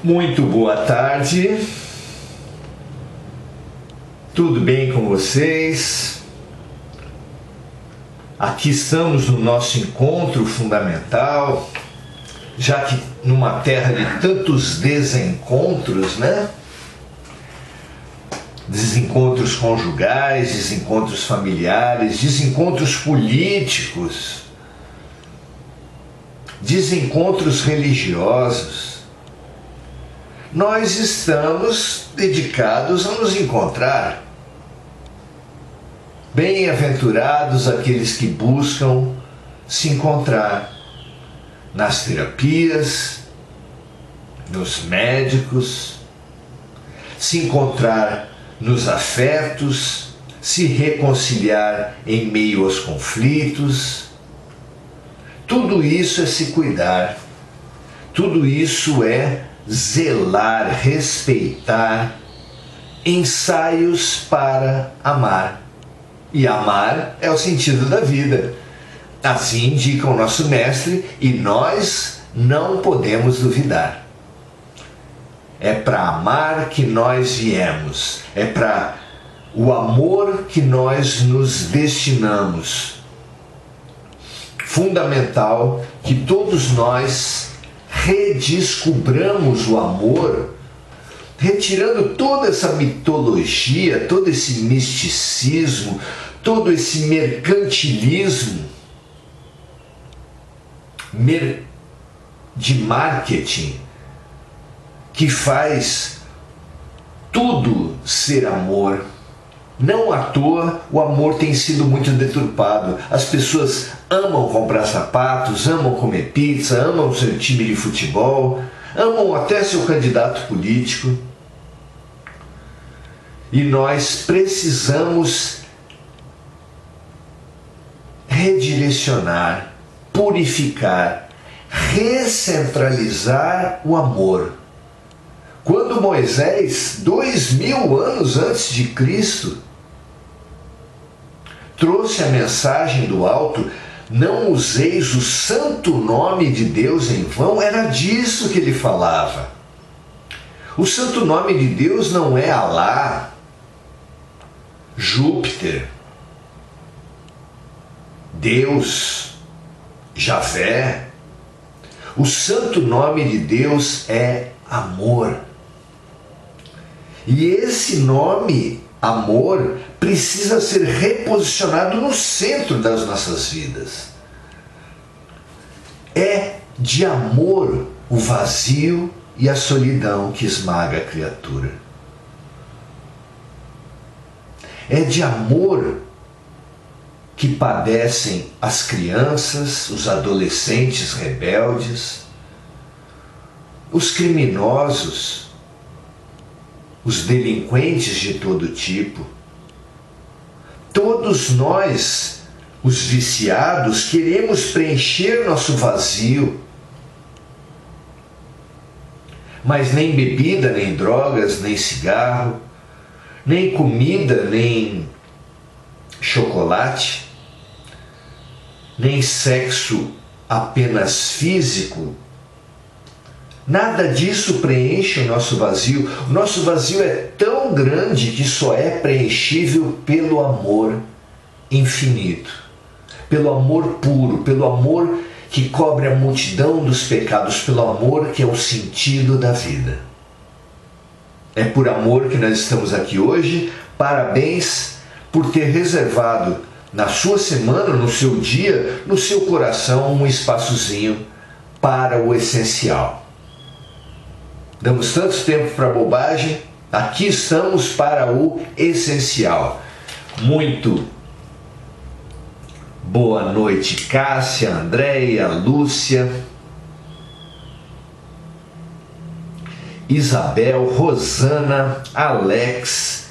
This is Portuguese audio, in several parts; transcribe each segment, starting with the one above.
Muito boa tarde, tudo bem com vocês? Aqui estamos no nosso encontro fundamental, já que numa terra de tantos desencontros, né? Desencontros conjugais, desencontros familiares, desencontros políticos, desencontros religiosos. Nós estamos dedicados a nos encontrar. Bem-aventurados aqueles que buscam se encontrar nas terapias, nos médicos, se encontrar nos afetos, se reconciliar em meio aos conflitos. Tudo isso é se cuidar, tudo isso é zelar, respeitar, ensaios para amar. E amar é o sentido da vida. Assim indica o nosso mestre e nós não podemos duvidar. É para amar que nós viemos, é para o amor que nós nos destinamos. Fundamental que todos nós redescubramos o amor, retirando toda essa mitologia, todo esse misticismo, todo esse mercantilismo de marketing que faz tudo ser amor. Não à toa o amor tem sido muito deturpado. As pessoas amam comprar sapatos, amam comer pizza, amam seu time de futebol, amam até seu candidato político. E nós precisamos redirecionar, purificar, recentralizar o amor. Quando Moisés, 2000 anos antes de Cristo, trouxe a mensagem do alto, não useis o santo nome de Deus em vão, era disso que ele falava. O santo nome de Deus não é Alá, Júpiter, Deus, Javé. O santo nome de Deus é amor. E esse nome, amor, precisa ser reposicionado no centro das nossas vidas. É de amor o vazio e a solidão que esmaga a criatura. É de amor que padecem as crianças, os adolescentes rebeldes, os criminosos, os delinquentes de todo tipo. Todos nós, os viciados, queremos preencher nosso vazio. Mas nem bebida, nem drogas, nem cigarro, nem comida, nem chocolate, nem sexo apenas físico, nada disso preenche o nosso vazio. O nosso vazio é tão grande que só é preenchível pelo amor infinito, pelo amor puro, pelo amor que cobre a multidão dos pecados, pelo amor que é o sentido da vida. É por amor que nós estamos aqui hoje. Parabéns por ter reservado na sua semana, no seu dia, no seu coração, um espaçozinho para o essencial. Damos tanto tempo para bobagem, aqui estamos para o essencial. Muito boa noite, Cássia, Andréia, Lúcia, Isabel, Rosana, Alex,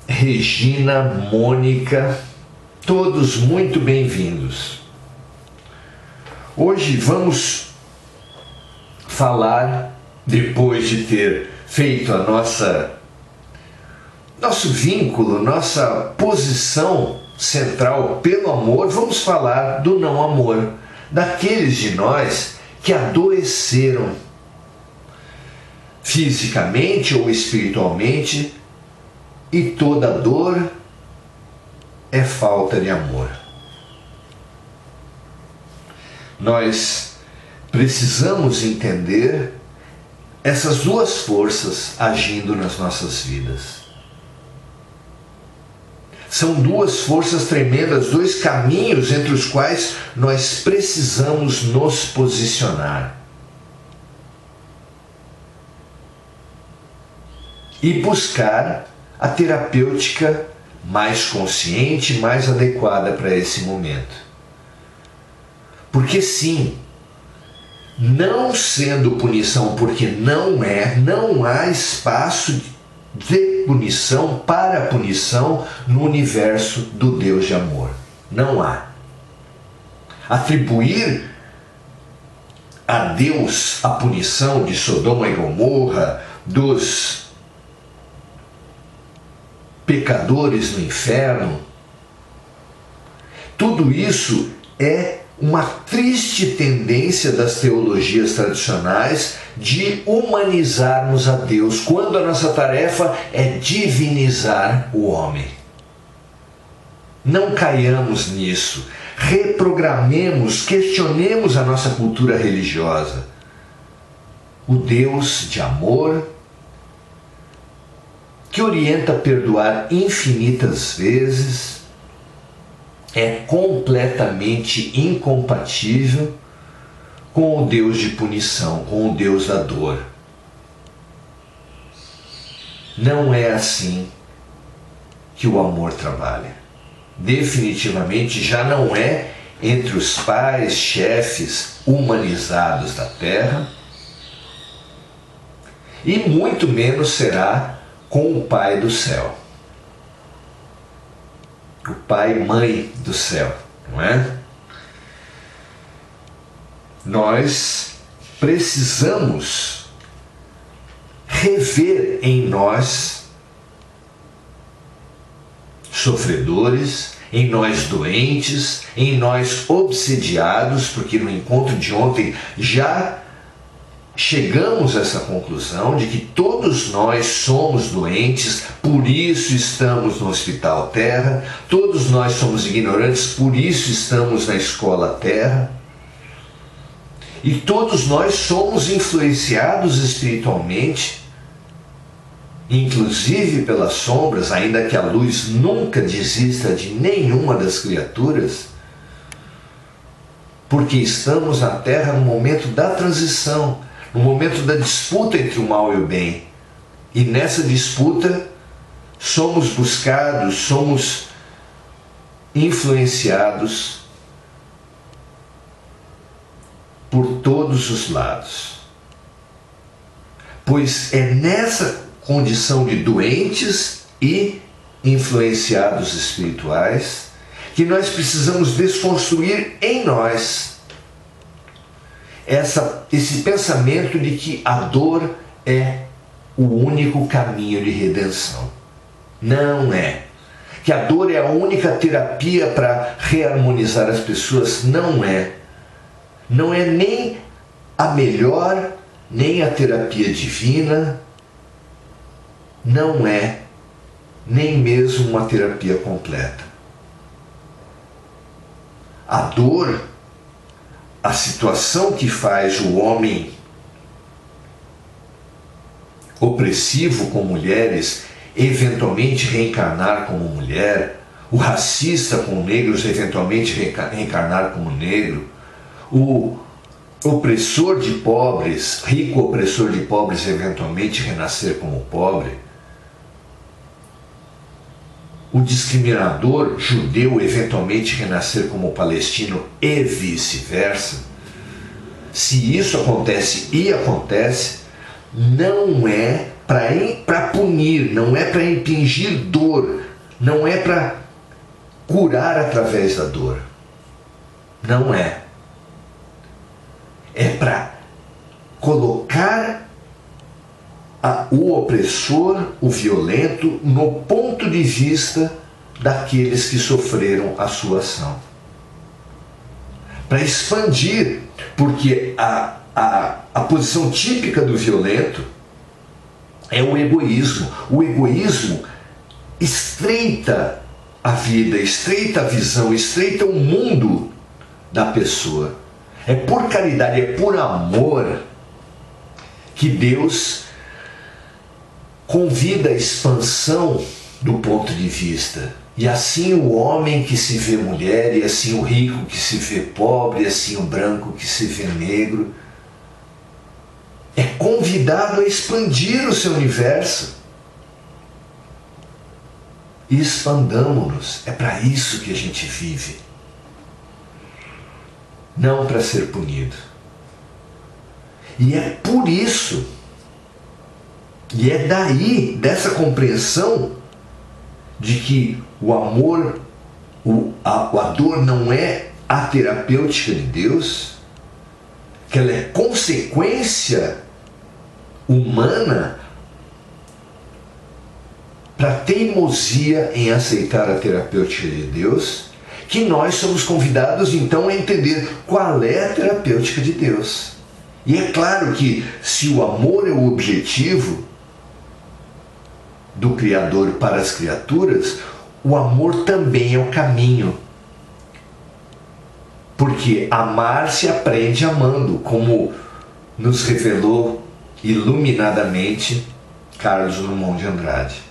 Regina, Mônica, todos muito bem-vindos. Hoje vamos falar, depois de ter feito a nosso vínculo, nossa posição central pelo amor, vamos falar do não amor, daqueles de nós que adoeceram fisicamente ou espiritualmente, e toda dor é falta de amor. Nós precisamos entender essas duas forças agindo nas nossas vidas. São duas forças tremendas, dois caminhos entre os quais nós precisamos nos posicionar e buscar a terapêutica mais consciente, mais adequada para esse momento. Porque sim, não sendo punição, porque não há espaço de punição para punição no universo do Deus de amor. Não há. Atribuir a Deus a punição de Sodoma e Gomorra, dos pecadores no inferno, tudo isso é uma triste tendência das teologias tradicionais de humanizarmos a Deus, quando a nossa tarefa é divinizar o homem. Não caiamos nisso. Reprogramemos, questionemos a nossa cultura religiosa. O Deus de amor, que orienta a perdoar infinitas vezes, é completamente incompatível com o Deus de punição, com o Deus da dor. Não é assim que o amor trabalha. Definitivamente já não é entre os pais, chefes humanizados da terra, e muito menos será com o Pai do céu. O Pai e Mãe do céu, não é? Nós precisamos rever em nós sofredores, em nós doentes, em nós obsidiados, porque no encontro de ontem já chegamos a essa conclusão de que todos nós somos doentes, por isso estamos no Hospital Terra, todos nós somos ignorantes, por isso estamos na Escola Terra, e todos nós somos influenciados espiritualmente, inclusive pelas sombras, ainda que a luz nunca desista de nenhuma das criaturas, porque estamos na Terra no momento da transição, no momento da disputa entre o mal e o bem. E nessa disputa somos buscados, somos influenciados por todos os lados. Pois é nessa condição de doentes e influenciados espirituais que nós precisamos desconstruir em nós esse pensamento de que a dor é o único caminho de redenção. Não é. Que a dor é a única terapia para reharmonizar as pessoas. Não é. Não é nem a melhor, nem a terapia divina. Não é nem mesmo uma terapia completa. A dor, a situação que faz o homem opressivo com mulheres eventualmente reencarnar como mulher, o racista com negros eventualmente reencarnar como negro, o opressor de pobres, rico opressor de pobres eventualmente renascer como pobre, o discriminador judeu eventualmente renascer como palestino e vice-versa. Se isso acontece e acontece, não é para punir, não é para impingir dor, não é para curar através da dor. Não é. É para colocar o opressor, o violento, no ponto de vista daqueles que sofreram a sua ação. Para expandir, porque a posição típica do violento é o egoísmo. O egoísmo estreita a vida, estreita a visão, estreita o mundo da pessoa. É por caridade, é por amor que Deus convida a expansão do ponto de vista. E assim o homem que se vê mulher, e assim o rico que se vê pobre, e assim o branco que se vê negro, é convidado a expandir o seu universo. E expandamos-nos. É para isso que a gente vive. Não para ser punido. E é por isso, e é daí, dessa compreensão de que o amor, a dor não é a terapêutica de Deus, que ela é consequência humana para a teimosia em aceitar a terapêutica de Deus, que nós somos convidados então a entender qual é a terapêutica de Deus. E é claro que se o amor é o objetivo do Criador para as criaturas, o amor também é o caminho. Porque amar se aprende amando, como nos revelou iluminadamente Carlos Drummond de Andrade.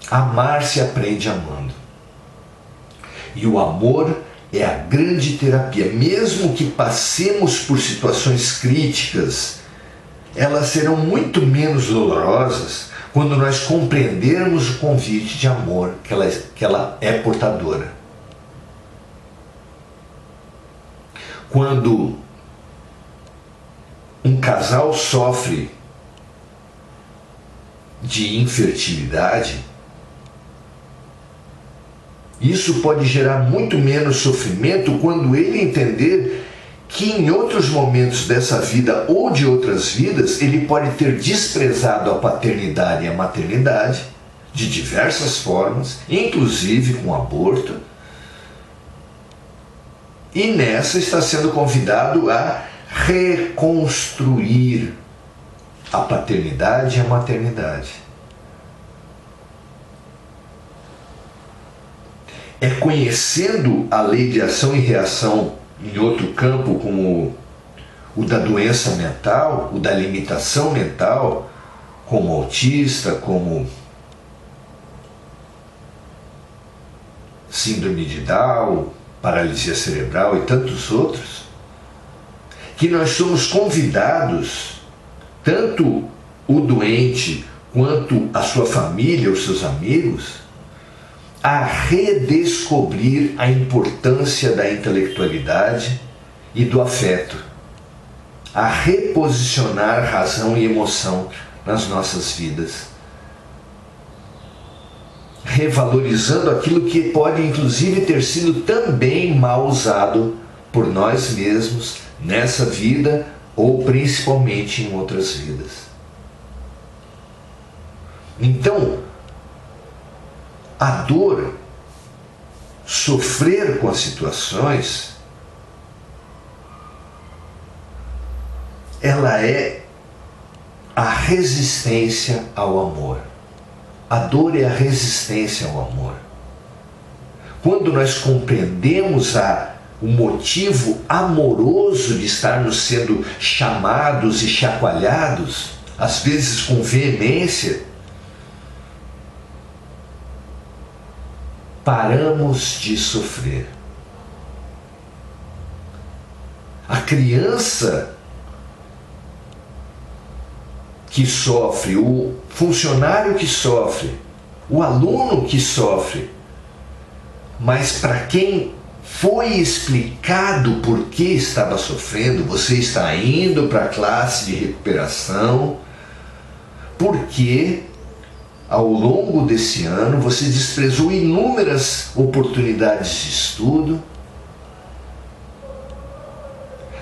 Amar se aprende amando. E o amor é a grande terapia. Mesmo que passemos por situações críticas, elas serão muito menos dolorosas quando nós compreendermos o convite de amor que ela é portadora. Quando um casal sofre de infertilidade, isso pode gerar muito menos sofrimento quando ele entender que em outros momentos dessa vida ou de outras vidas ele pode ter desprezado a paternidade e a maternidade de diversas formas, inclusive com aborto, e nessa está sendo convidado a reconstruir a paternidade e a maternidade. É conhecendo a lei de ação e reação em outro campo, como o da doença mental, o da limitação mental, como autista, como síndrome de Down, paralisia cerebral e tantos outros, que nós somos convidados, tanto o doente quanto a sua família, os seus amigos, a redescobrir a importância da intelectualidade e do afeto, a reposicionar razão e emoção nas nossas vidas, revalorizando aquilo que pode inclusive ter sido também mal usado por nós mesmos nessa vida ou principalmente em outras vidas. Então, a dor, sofrer com as situações, ela é a resistência ao amor. A dor é a resistência ao amor. Quando nós compreendemos o motivo amoroso de estarmos sendo chamados e chacoalhados, às vezes com veemência, paramos de sofrer. A criança que sofre, o funcionário que sofre, o aluno que sofre, mas para quem foi explicado por que estava sofrendo, você está indo para a classe de recuperação, porque ao longo desse ano você desprezou inúmeras oportunidades de estudo,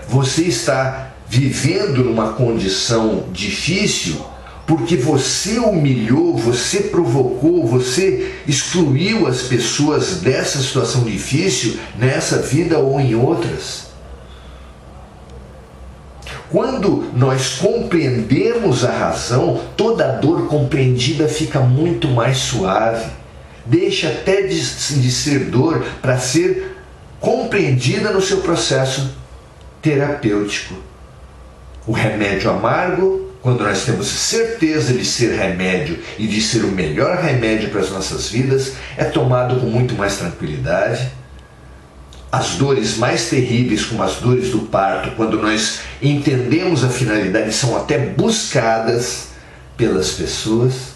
você está vivendo numa condição difícil porque você humilhou, você provocou, você excluiu as pessoas dessa situação difícil nessa vida ou em outras. Quando nós compreendemos a razão, toda dor compreendida fica muito mais suave. Deixa até de ser dor para ser compreendida no seu processo terapêutico. O remédio amargo, quando nós temos certeza de ser remédio e de ser o melhor remédio para as nossas vidas, é tomado com muito mais tranquilidade. As dores mais terríveis, como as dores do parto, quando nós entendemos a finalidade, são até buscadas pelas pessoas.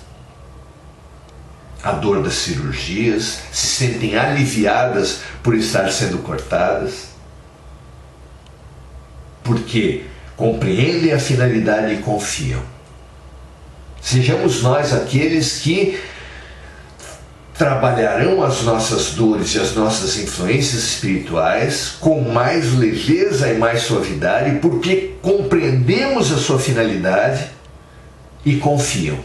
A dor das cirurgias, se sentem aliviadas por estar sendo cortadas, porque compreendem a finalidade e confiam. Sejamos nós aqueles que trabalharão as nossas dores e as nossas influências espirituais com mais leveza e mais suavidade, porque compreendemos a sua finalidade e confiam.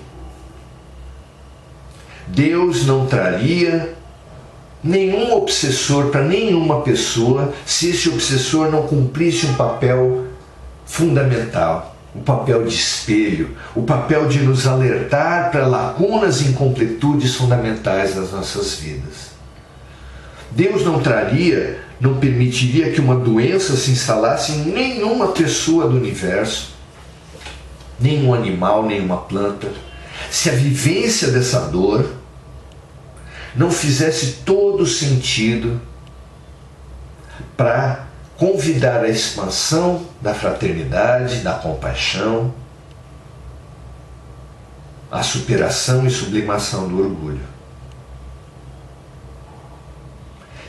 Deus não traria nenhum obsessor para nenhuma pessoa se esse obsessor não cumprisse um papel fundamental, o papel de espelho, o papel de nos alertar para lacunas e incompletudes fundamentais das nossas vidas. Deus não traria, não permitiria que uma doença se instalasse em nenhuma pessoa do universo, nenhum animal, nenhuma planta, se a vivência dessa dor não fizesse todo sentido para convidar a expansão da fraternidade, da compaixão, a superação e sublimação do orgulho.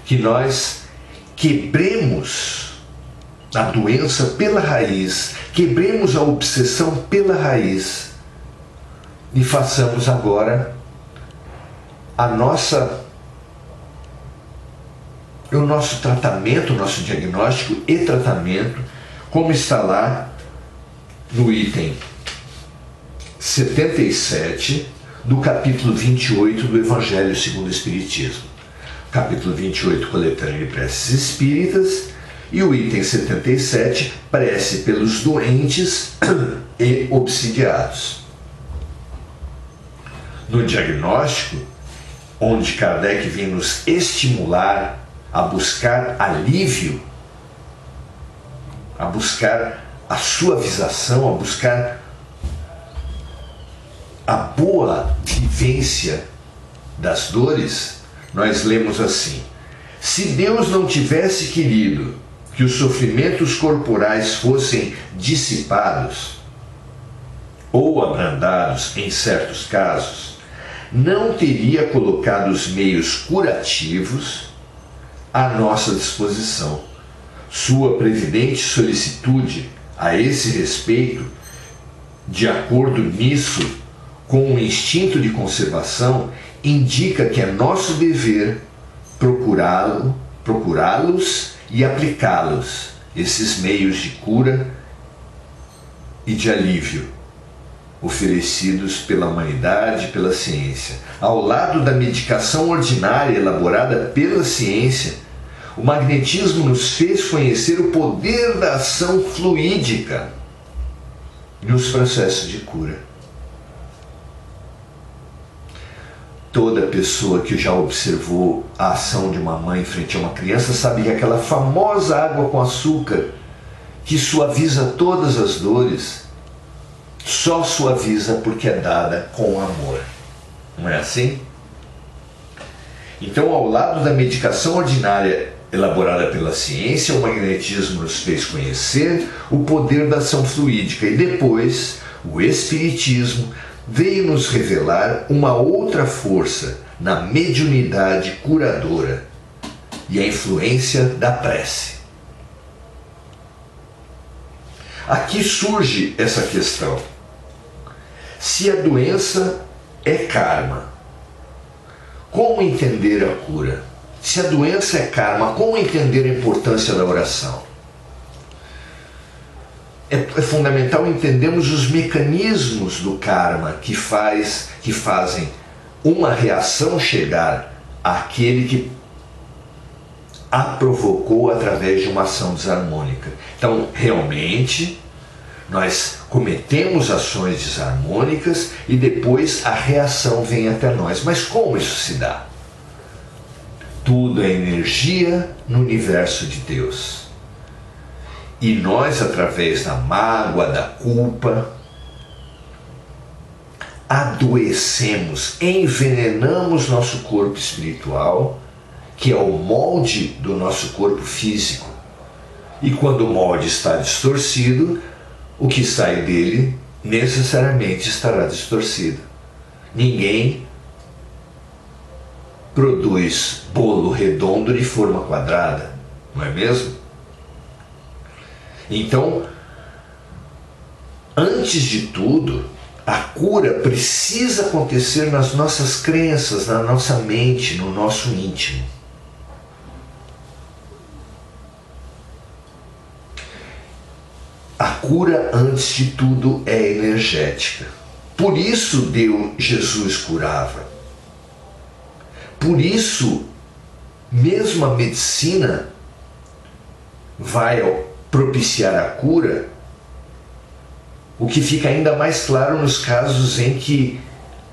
Que nós quebremos a doença pela raiz, quebremos a obsessão pela raiz e façamos agora o nosso tratamento, o nosso diagnóstico e tratamento, como está lá no item 77 do capítulo 28 do Evangelho segundo o Espiritismo. Capítulo 28, coletânea de preces espíritas, e o item 77, prece pelos doentes e obsidiados. No diagnóstico, onde Kardec vem nos estimular a buscar alívio, a buscar a suavização, a buscar a boa vivência das dores, nós lemos assim: se Deus não tivesse querido que os sofrimentos corporais fossem dissipados ou abrandados em certos casos, não teria colocado os meios curativos à nossa disposição. Sua previdente solicitude a esse respeito, de acordo nisso com o instinto de conservação, indica que é nosso dever procurá-los e aplicá-los, esses meios de cura e de alívio oferecidos pela humanidade e pela ciência. Ao lado da medicação ordinária elaborada pela ciência, o magnetismo nos fez conhecer o poder da ação fluídica nos processos de cura. Toda pessoa que já observou a ação de uma mãe frente a uma criança sabe que aquela famosa água com açúcar que suaviza todas as dores, só suaviza porque é dada com amor. Não é assim? Então, ao lado da medicação ordinária elaborada pela ciência, o magnetismo nos fez conhecer o poder da ação fluídica, e depois o Espiritismo veio nos revelar uma outra força na mediunidade curadora e a influência da prece. Aqui surge essa questão: se a doença é karma, como entender a cura? Se a doença é karma, como entender a importância da oração? É fundamental entendermos os mecanismos do karma que fazem uma reação chegar àquele que a provocou através de uma ação desarmônica. Então, realmente, Nós cometemos ações desarmônicas e depois a reação vem até nós. Mas como isso se dá? Tudo é energia no universo de Deus. E nós, através da mágoa, da culpa, adoecemos, envenenamos nosso corpo espiritual, que é o molde do nosso corpo físico. E quando o molde está distorcido, o que sai dele necessariamente estará distorcido. Ninguém produz bolo redondo de forma quadrada, não é mesmo? Então, antes de tudo, a cura precisa acontecer nas nossas crenças, na nossa mente, no nosso íntimo. A cura, antes de tudo, é energética. Por isso Jesus curava. Por isso, mesmo a medicina vai propiciar a cura, o que fica ainda mais claro nos casos em que,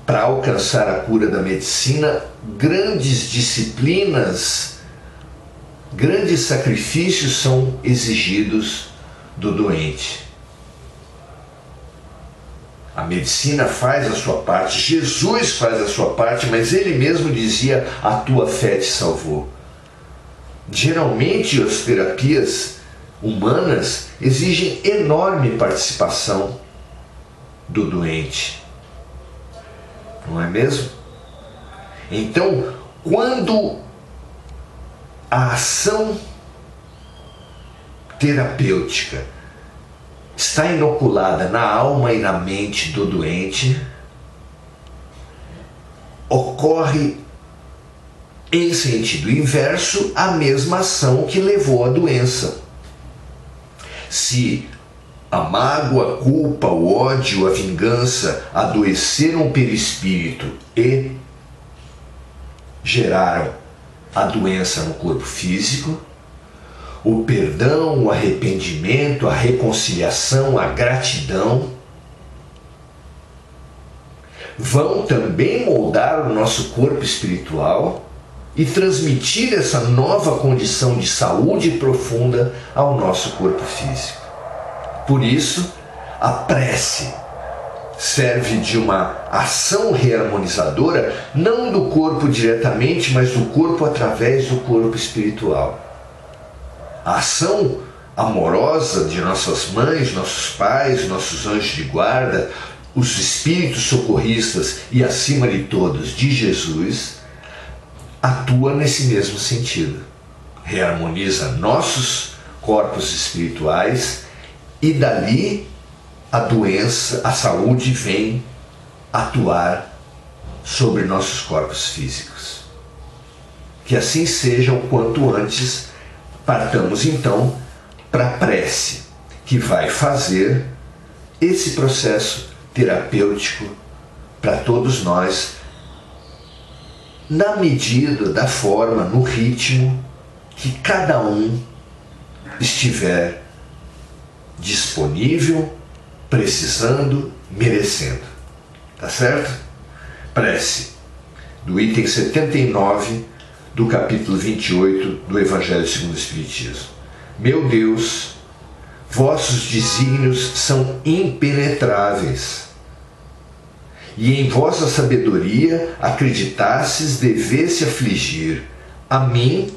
para alcançar a cura da medicina, grandes disciplinas, grandes sacrifícios são exigidos do doente. A medicina faz a sua parte, Jesus faz a sua parte, mas ele mesmo dizia: a tua fé te salvou. Geralmente as terapias humanas exigem enorme participação do doente, não é mesmo? Então, quando a ação terapêutica está inoculada na alma e na mente do doente, ocorre em sentido inverso a mesma ação que levou à doença. Se a mágoa, a culpa, o ódio, a vingança adoeceram o perispírito e geraram a doença no corpo físico, o perdão, o arrependimento, a reconciliação, a gratidão vão também moldar o nosso corpo espiritual e transmitir essa nova condição de saúde profunda ao nosso corpo físico. Por isso, a prece serve de uma ação reharmonizadora, não do corpo diretamente, mas do corpo através do corpo espiritual. A ação amorosa de nossas mães, nossos pais, nossos anjos de guarda, os espíritos socorristas e, acima de todos, de Jesus, atua nesse mesmo sentido. Reharmoniza nossos corpos espirituais e dali a doença, a saúde vem atuar sobre nossos corpos físicos. Que assim seja o quanto antes. Partamos então para a prece, que vai fazer esse processo terapêutico para todos nós, na medida, da forma, no ritmo que cada um estiver disponível, precisando, merecendo. Tá certo? Prece do item 79 do capítulo 28 do Evangelho segundo o Espiritismo. Meu Deus, vossos desígnios são impenetráveis, e em vossa sabedoria acreditastes devesse afligir a mim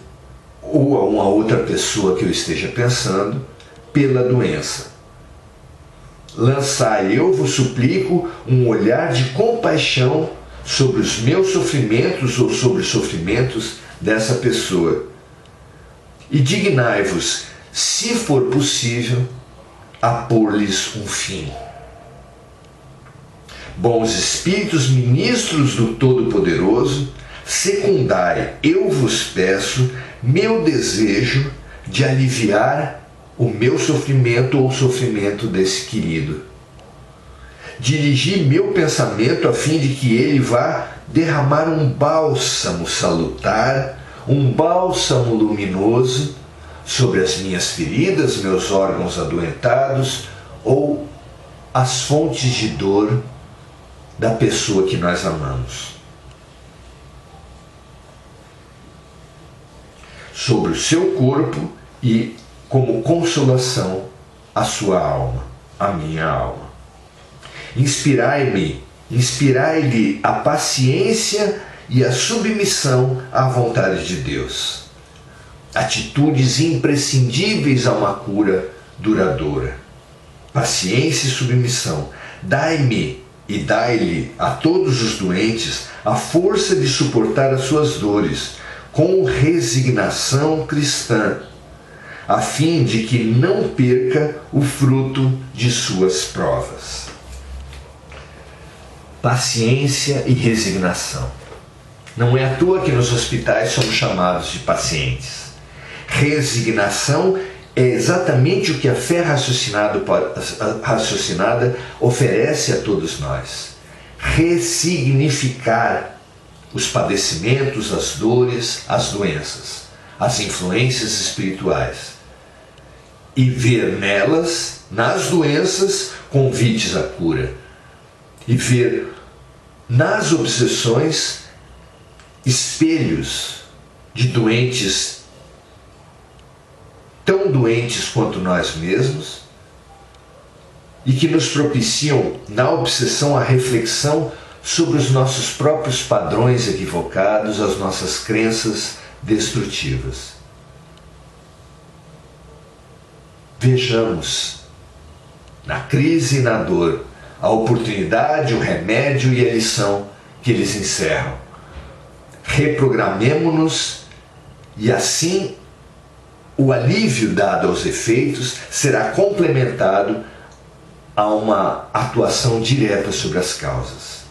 ou a uma outra pessoa que eu esteja pensando pela doença. Lançai, eu vos suplico, um olhar de compaixão sobre os meus sofrimentos ou sobre os sofrimentos dessa pessoa, e dignai-vos, se for possível, a pôr-lhes um fim. Bons espíritos, ministros do Todo-Poderoso, secundai, eu vos peço, meu desejo de aliviar o meu sofrimento ou o sofrimento desse querido. Dirigi meu pensamento a fim de que ele vá derramar um bálsamo salutar, um bálsamo luminoso sobre as minhas feridas, meus órgãos adoentados ou as fontes de dor da pessoa que nós amamos. Sobre o seu corpo e, como consolação, a sua alma, a minha alma. Inspirai-lhe a paciência e a submissão à vontade de Deus. Atitudes imprescindíveis a uma cura duradoura. Paciência e submissão. Dai-me e dai-lhe a todos os doentes a força de suportar as suas dores com resignação cristã, a fim de que não perca o fruto de suas provas. Paciência e resignação. Não é à toa que nos hospitais somos chamados de pacientes. Resignação é exatamente o que a fé raciocinada oferece a todos nós. Ressignificar os padecimentos, as dores, as doenças, as influências espirituais. E ver nelas, nas doenças, convites à cura. E ver nas obsessões espelhos de doentes tão doentes quanto nós mesmos e que nos propiciam na obsessão a reflexão sobre os nossos próprios padrões equivocados, as nossas crenças destrutivas. Vejamos na crise e na dor a oportunidade, o remédio e a lição que eles encerram. Reprogramemo-nos e assim o alívio dado aos efeitos será complementado a uma atuação direta sobre as causas.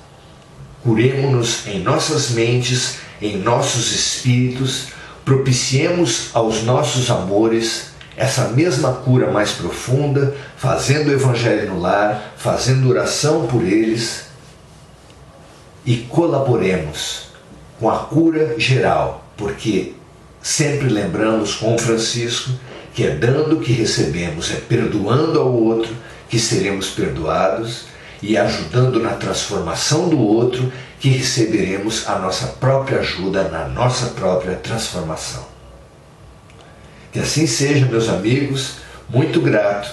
Curemo-nos em nossas mentes, em nossos espíritos, propiciemos aos nossos amores essa mesma cura mais profunda, fazendo o Evangelho no lar, fazendo oração por eles e colaboremos com a cura geral, porque sempre lembramos com Francisco que é dando que recebemos, é perdoando ao outro que seremos perdoados e ajudando na transformação do outro que receberemos a nossa própria ajuda na nossa própria transformação. Que assim seja, meus amigos, muito grato.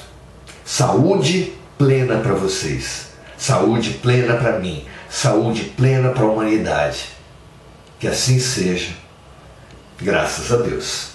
Saúde plena para vocês, saúde plena para mim, saúde plena para a humanidade. Que assim seja, graças a Deus.